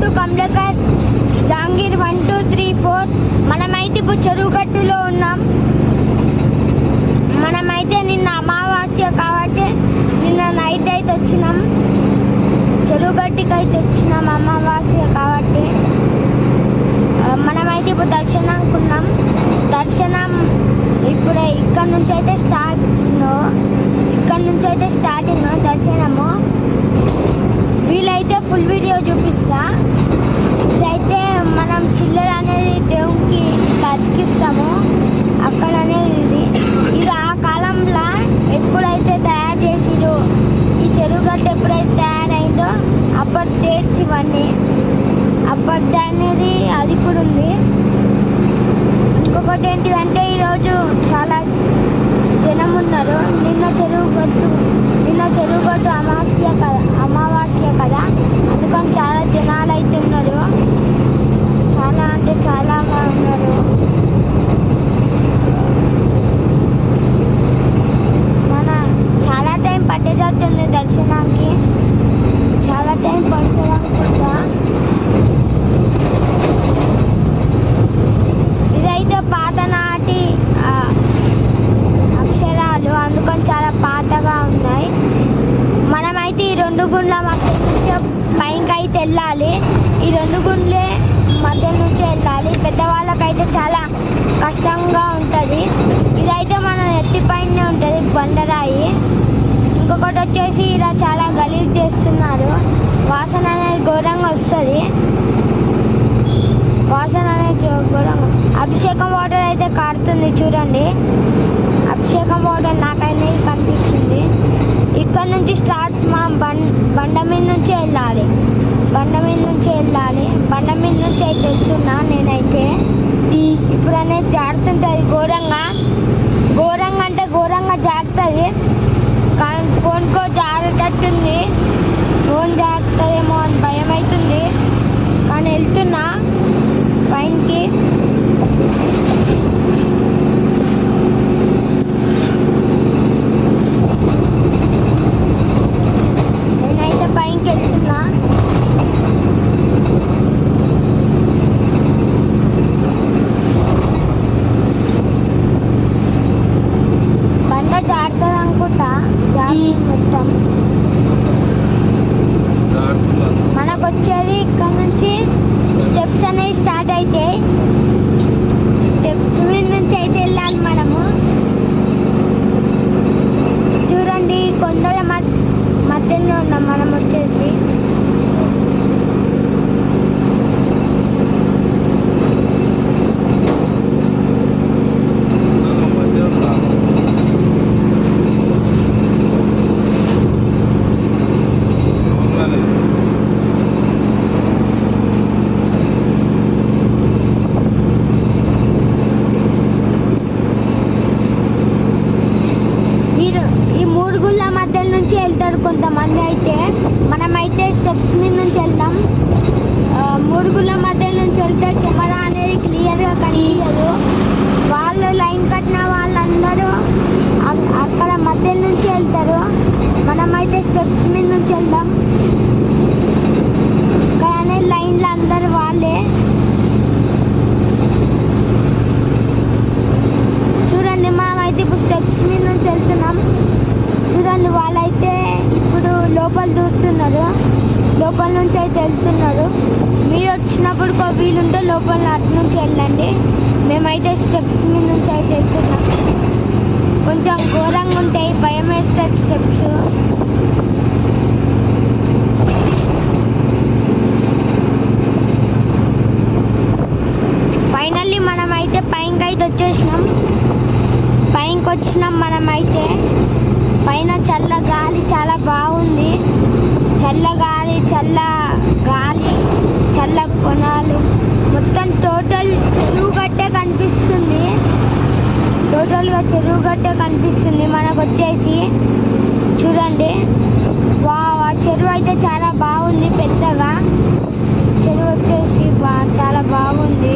To కమ్లకర్ Jahangir 1 2 3 4. మనమైతే ఇప్పుడు చెరువుగట్టులో ఉన్నాం. మనమైతే నిన్న అమావాస్య కాబట్టి నిన్న నైట్ అయితే వచ్చినాం. చెరువుగట్టుకి అయితే వచ్చినాం అమావాస్య కాబట్టి. మనమైతే ఇప్పుడు దర్శనానికి ఉన్నాం. దర్శనం ఇప్పుడే ఇక్కడ నుంచి అయితే స్టార్టింగ్ దర్శనము. వీలైతే ఫుల్ వీడియో చూపిస్తా. ఇదైతే మనం చిల్లర అనేది దేవునికి అతికిస్తాము అక్కడ అనేది. ఇది ఆ కాలంలో ఎప్పుడైతే తయారు చేసిరో ఈ చెరువుగట్టు ఎప్పుడైతే తయారైందో అప్పటి డేట్స్ ఇవన్నీ. అప్పటి అనేది అది కూడా ఉంది. ఇంకొకటి ఏంటిదంటే ఈరోజు చాలా జనం ఉన్నారు. నిన్న చెరువుగట్టు అమావాస్య కదా, అందుకని చాలా జనాలు అయితే ఉన్నారు. చాలా అంటే చాలాగా ఉన్నారు. చాలా టైం పట్టేటట్టుంది దర్శనానికి. చాలా టైం పడుతుంది అనుకుంటా. ఇదైతే పాతనాటి అక్షరాలు, అందుకని చాలా పాతగా ఉన్నాయి. మనమైతే ఈ 2 గుండ్ల మధ్య నుంచి పైకి అయితే వెళ్ళాలి. ఈ 2 గుండ్లే మధ్య నుంచి వెళ్ళాలి. పెద్దవాళ్ళకైతే చాలా కష్టంగా ఉంటుంది. ఇదైతే మన ఎత్తి పైనే ఉంటుంది బండరాయి. ఇంకొకటి వచ్చేసి ఇలా చాలా గలీజ్ చేస్తున్నారు. వాసన అనేది ఘోరంగా వస్తుంది. అభిషేకం వాటర్ అయితే కారుతుంది చూడండి. అభిషేకం వాటర్ నాకైతే కనిపిస్తుంది. ఇక్కడ నుంచి స్టార్ట్స్ మా బండ మీద నుంచి వెళ్ళాలి. బండ మీద నుంచి అయితే వెళ్తున్నా నేనైతే. ఇప్పుడు అనేది జారుతుంటుంది ఘోరంగా అంటే ఘోరంగా జారుతుంది. కానీ ఫోన్కో జారేటట్టుంది. ఫోన్ జారుతుందేమో అని భయం అవుతుంది. కానీ వెళ్తున్నా పైకి. నేనైతే పైకి వెళ్తున్నా. బండ జారుతుంది అనుకుంటా. జారి మొత్తం మనకు వచ్చేది ఇక్కడ నుంచి స్టెప్స్ అనేవి స్టార్ట్ అవుతాయి. స్టెప్స్ మీద నుంచి అయితే వెళ్ళాలి మనము. చూడండి కొండల మధ్యలో ఉన్నాం మనం వచ్చేసి. కొంతమంది అయితే మనమైతే స్టెప్స్ మీద నుంచి వెళ్దాం. 3 గుళ్ళ మధ్య నుంచి వెళ్తే కెమెరా అనేది క్లియర్గా కనిపించదు. వాళ్ళు లైన్ కట్టిన వాళ్ళందరూ అక్కడ మధ్య నుంచి వెళ్తారు. మనమైతే స్టెప్స్ మీద నుంచి వెళ్దాం. కానీ లైన్లో అందరూ వాళ్ళే. చూడండి మనమైతే ఇప్పుడు స్టెప్స్ మీద నుంచి వెళ్తున్నాం. చూడండి వాళ్ళైతే ఇప్పుడు లోపల దూరుతున్నారు. లోపల నుంచి అయితే వెళ్తున్నారు. మీరు వచ్చినప్పుడు వీలుంటే లోపల అటు నుంచి వెళ్ళండి. మేమైతే స్టెప్స్ మీద నుంచి అయితే వెళ్తున్నాం. కొంచెం ఘోరంగా ఉంటాయి, భయం వేస్తారు స్టెప్స్. ఫైనల్లీ మనమైతే పైకి అయితే వచ్చినాం. మనమైతే పైన చల్ల గాలి చాలా బాగుంది. చల్ల గాలి చల్ల కొనాలు మొత్తం టోటల్ చెరువుగట్టే కనిపిస్తుంది. టోటల్గా చెరువుగట్టే కనిపిస్తుంది మనకు వచ్చేసి. చూడండి వావ్, ఆ చెరువు అయితే చాలా బాగుంది. పెద్దగా చెరువు వచ్చేసి చాలా బాగుంది.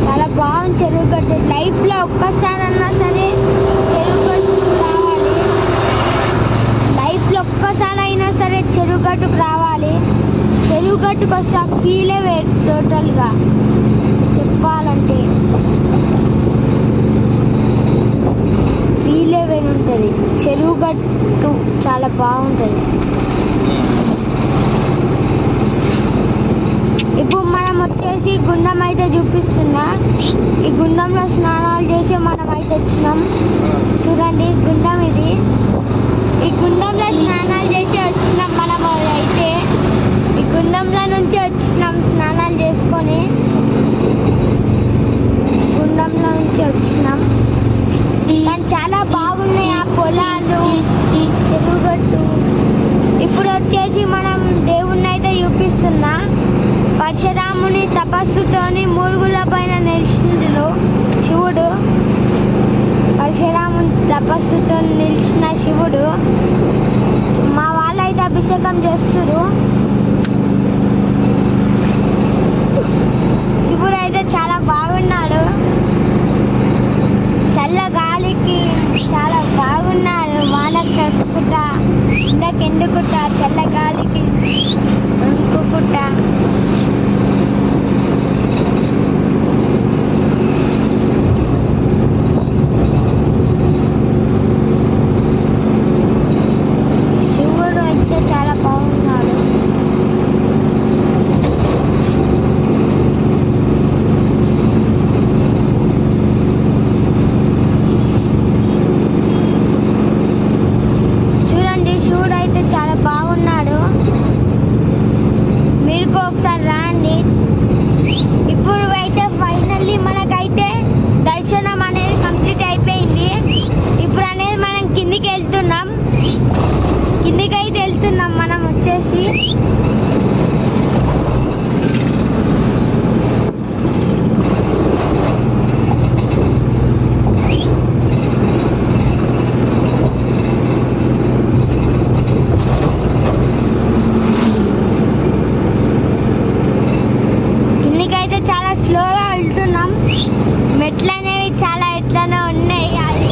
చాలా బాగుంది చెరువుగట్టు. లైఫ్లో ఒక్కసారన్నా సరే చెరువుగట్టుకు రావాలి. లైఫ్లో ఒక్కసారైనా సరే చెరువుగట్టుకు రావాలి. గట్టుకు వస్తే ఆ ఫీలే వేరు టోటల్గా చెప్పాలంటే. ఫీలే వేరు ఉంటుంది. చెరువు గట్టు చాలా బాగుంటుంది. ఇప్పుడు మనం వచ్చేసి గుండం అయితే చూపిస్తున్నా. ఈ గుండంలో స్నానాలు చేసి మనం అయితే వచ్చినాం. చూడండి గుండం ఇది. ఈ గుండంలో స్నానాలు చేసి వచ్చినాం మనం అయితే. ఈ గుండంలో నుంచి వచ్చినాం స్నానాలు చేసుకొని. గుండంలో నుంచి వచ్చినాం. కానీ చాలా బాగున్నాయి ఆ పొలాలు, చెరువుగట్టు. ఇప్పుడు వచ్చేసి మనం దేవుణ్ణి అయితే చూపిస్తున్నా. పరశురాముని తపస్సుతోని మూరుగుల పైన నిలిచిండు శివుడు. పరశురాముని తపస్సుతో నిలిచిన శివుడు. మా వాళ్ళు అయితే అభిషేకం చేస్తున్నారు. శివుడు అయితే చాలా బాగున్నాడు. చల్ల గాలికి చాలా బాగున్నాడు. వానకు తడుచుకుంటా, ఇందాక ఎండుకుంటా, చల్ల గాలికి వణుకుకుంటా. శివుడు అయితే చాలా బాగున్నాడు. చూడండి శివుడు అయితే చాలా బాగున్నాడు. మీరు ఒకసారి రండి. ఇప్పుడు అయితే ఫైనల్లీ మనకైతే దర్శనం అనేది కంప్లీట్ అయిపోయింది. ఇప్పుడు అనేది మనం కిందికి వెళ్తున్నాం. కిందికి అయితే వెళ్తున్నాం మనం వచ్చేసి. కిందికైతే చాలా స్లోగా వెళ్తున్నాం. మెట్లు అనేవి చాలా ఎట్లనే ఉన్నాయి. అది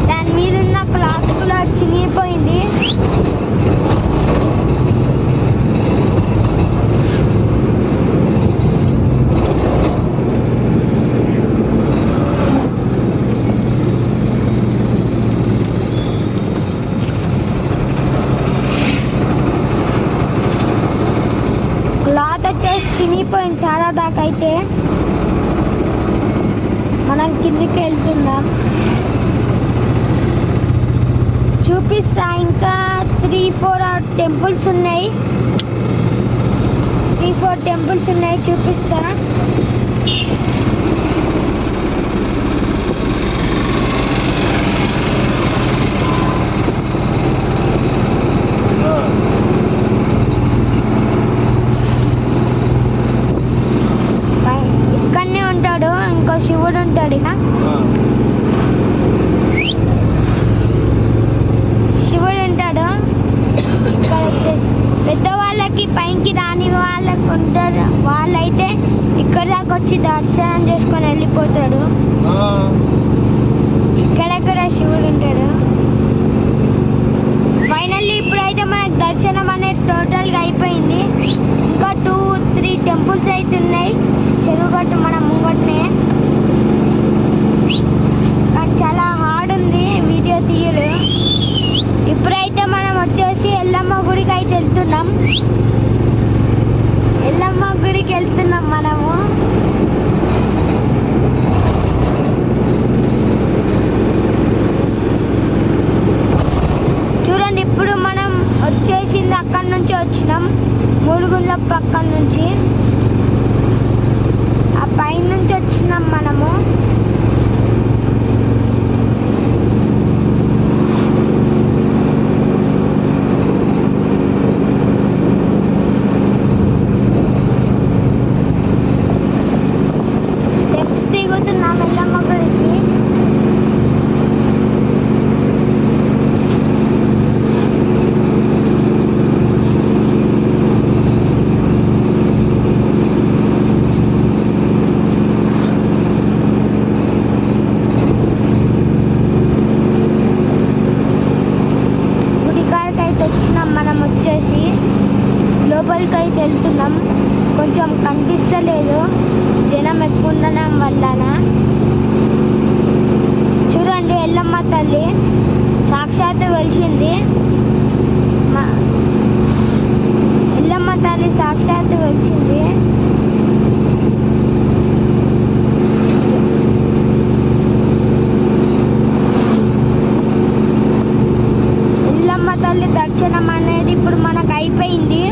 దాని మీద ఉన్న క్లాత్ కూడా చినిగిపోయింది. క్లాత్ వచ్చేసి చినిగిపోయింది చాలా దాకా. అయితే మనం కిందికి వెళ్తున్నాం. చూపిస్తా. ఇంకా 3-4 టెంపుల్స్ ఉన్నాయి. 3-4 టెంపుల్స్ ఉన్నాయి, చూపిస్తా. ఇక్కడనే ఉంటాడు ఇంకో శివుడు ఉంటాడు. ఇక శివుడు ఉంటాడు. ఇక్కడ వచ్చేసి పెద్దవాళ్ళకి పైకి రాని వాళ్ళకి ఉంటారు. వాళ్ళైతే ఇక్కడ దాకా వచ్చి దర్శనం చేసుకొని వెళ్ళిపోతాడు. ఇక్కడ కూడా శివుడు ఉంటాడు. ఫైనల్లీ ఇప్పుడైతే మనకు దర్శనం అనేది టోటల్గా అయిపోయింది. ఇంకా 2-3 టెంపుల్స్ అయితే ఉన్నాయి చెరువుగట్టు మన ముంగట్నే. కానీ చాలా హార్డ్ ఉంది వీడియో తీయడు. ఇప్పుడైతే మనం వచ్చేసి ఎల్లమ్మ గుడికి అయితే వెళ్తున్నాం. ఎల్లమ్మ గుడికి వెళ్తున్నాం మనము. చూడండి ఇప్పుడు మనం వచ్చేసింది అక్కడి నుంచి వచ్చినాం. మూడుగుండ్ల పక్కన నుంచి ఆ పైన నుంచి వచ్చినాం మనము. స్టెప్స్ దిగుతున్నాం ఎల్లమ్మ గుడికి. టెంపుల్కి అయితే వెళ్తున్నాం. కొంచెం కనిపిస్తలేదు జనం ఎక్కువ ఉండడం వలన. చూడండి ఎల్లమ్మ తల్లి సాక్షాత్తు వెలిసింది. ఎల్లమ్మ తల్లి సాక్షాత్తు వెలిసింది. ఎల్లమ్మ తల్లి దర్శనం అనేది ఇప్పుడు మనకు అయిపోయింది.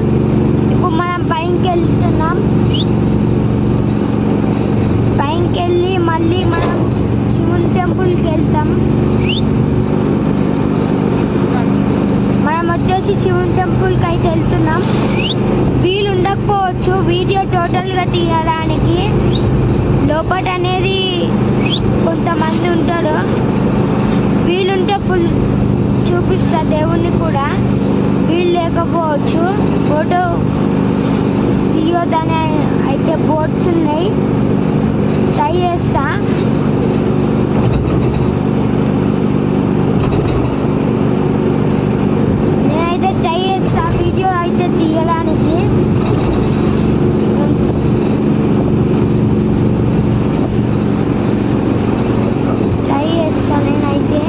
ఇప్పుడు మనం పైకి వెళ్తున్నాం. పైకి వెళ్ళి మళ్ళీ మనం శివుని టెంపుల్కి వెళ్తాం. మనం వచ్చేసి శివుని టెంపుల్కి అయితే వెళ్తున్నాం. వీలు ఉండకపోవచ్చు వీడియో టోటల్గా తీయడానికి. లోపల అనేది కొంతమంది ఉంటారు. వీలుంటే ఫుల్ చూపిస్తా దేవుణ్ణి కూడా. వీలు లేకపోవచ్చు. ఫోటో తీయొద్దని అయితే బోర్డ్స్ ఉన్నాయి. ట్రై చేస్తా. నేనైతే ట్రై చేస్తా వీడియో అయితే తీయడానికి. ట్రై చేస్తా నేనైతే.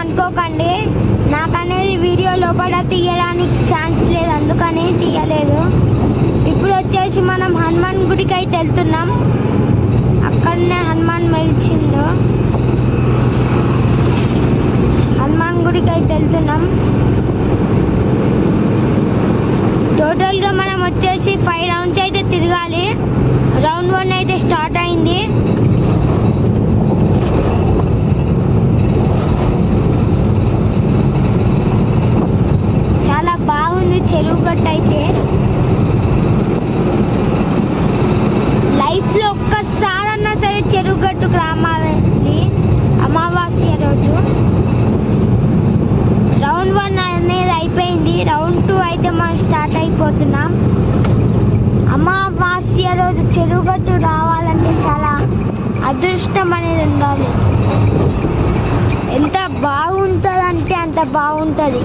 అనుకోకండి, నాకనేది వీడియో లోపల తీయడానికి ఛాన్స్ లేదు, అందుకని తీయలేదు. ఇప్పుడు వచ్చేసి మనం హనుమాన్ గుడికి అయితే వెళ్తున్నాం. అక్కడనే హనుమాన్ మెలిచిండు. హనుమాన్ గుడికి అయితే వెళ్తున్నాం. టోటల్గా మనం వచ్చేసి 5 రౌండ్స్ అయితే తిరగాలి. రౌండ్ 1 అయితే స్టార్ట్ అయింది. చాలా బాగుంది చెరువు గట్టు అయితే. లైఫ్లో ఒక్కసారన్నా సరే చెరువు గట్టుకు రామాలి అమావాస్య రోజు. రౌండ్ 1 అనేది అయిపోయింది. రౌండ్ 2 అయితే మనం స్టార్ట్ అయిపోతున్నాం. అమావాస్య రోజు చెరువు గట్టు రావాలంటే చాలా అదృష్టం అనేది ఉండాలి. ఎంత బాగుంటుందంటే అంత బాగుంటుంది.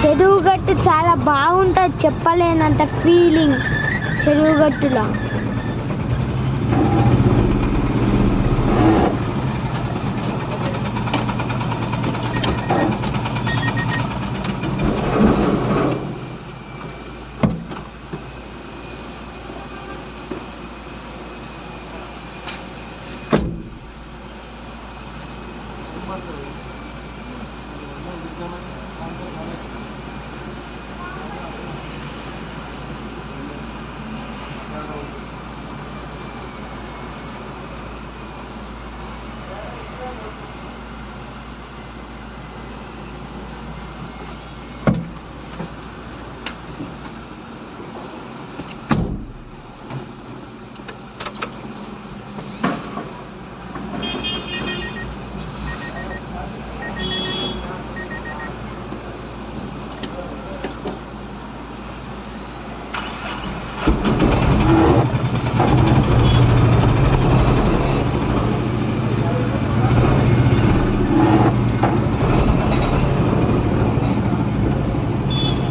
చెరువు గట్టు చాలా బాగుంటుంది, చెప్పలేనంత ఫీలింగ్ చెరువు గట్టులో.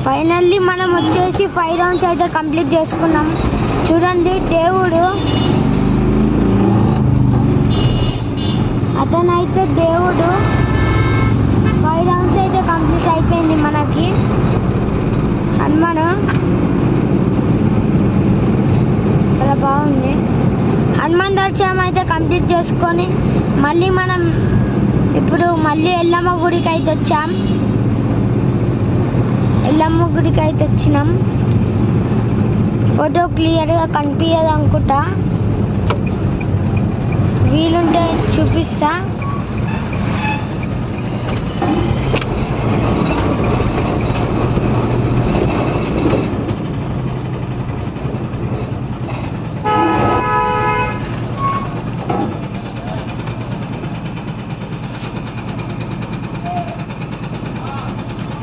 ఫైనల్లీ మనం వచ్చేసి 5 రౌండ్స్ అయితే కంప్లీట్ చేసుకున్నాం. చూడండి దేవుడు, అతనైతే దేవుడు. 5 రౌండ్స్ అయితే కంప్లీట్ అయిపోయింది మనకి. హనుమాన్ చాలా బాగుంది. హనుమాన్ దర్శనం అయితే కంప్లీట్ చేసుకొని మళ్ళీ మనం ఇప్పుడు మళ్ళీ ఎల్లమ్మ గుడికి అయితే వచ్చాం. ఎల్లమ్మ గుడికి అయితే వచ్చినాం. ఫోటో క్లియర్గా కనిపించదు అనుకుంటా, వీలుంటే చూపిస్తా.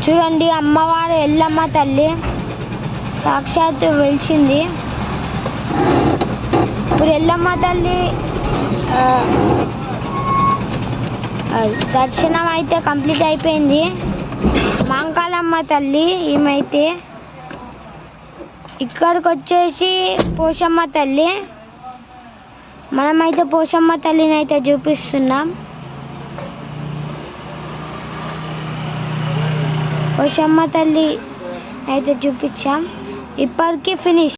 చూడండి, అమ్మవారు ఎల్లమ్మ తల్లి సాక్షాత్తు వెలిచింది. ఇప్పుడు ఎల్లమ్మ తల్లి దర్శనం అయితే కంప్లీట్ అయిపోయింది. మాంకాలమ్మ తల్లి ఈమెయితే. ఇక్కడికి వచ్చేసి పోషమ్మ తల్లి. మనమైతే పోషమ్మ తల్లిని అయితే చూపిస్తున్నాం. పోషమ్మ తల్లి అయితే చూపించాం. ఇప్పటికీ ఫినిష్.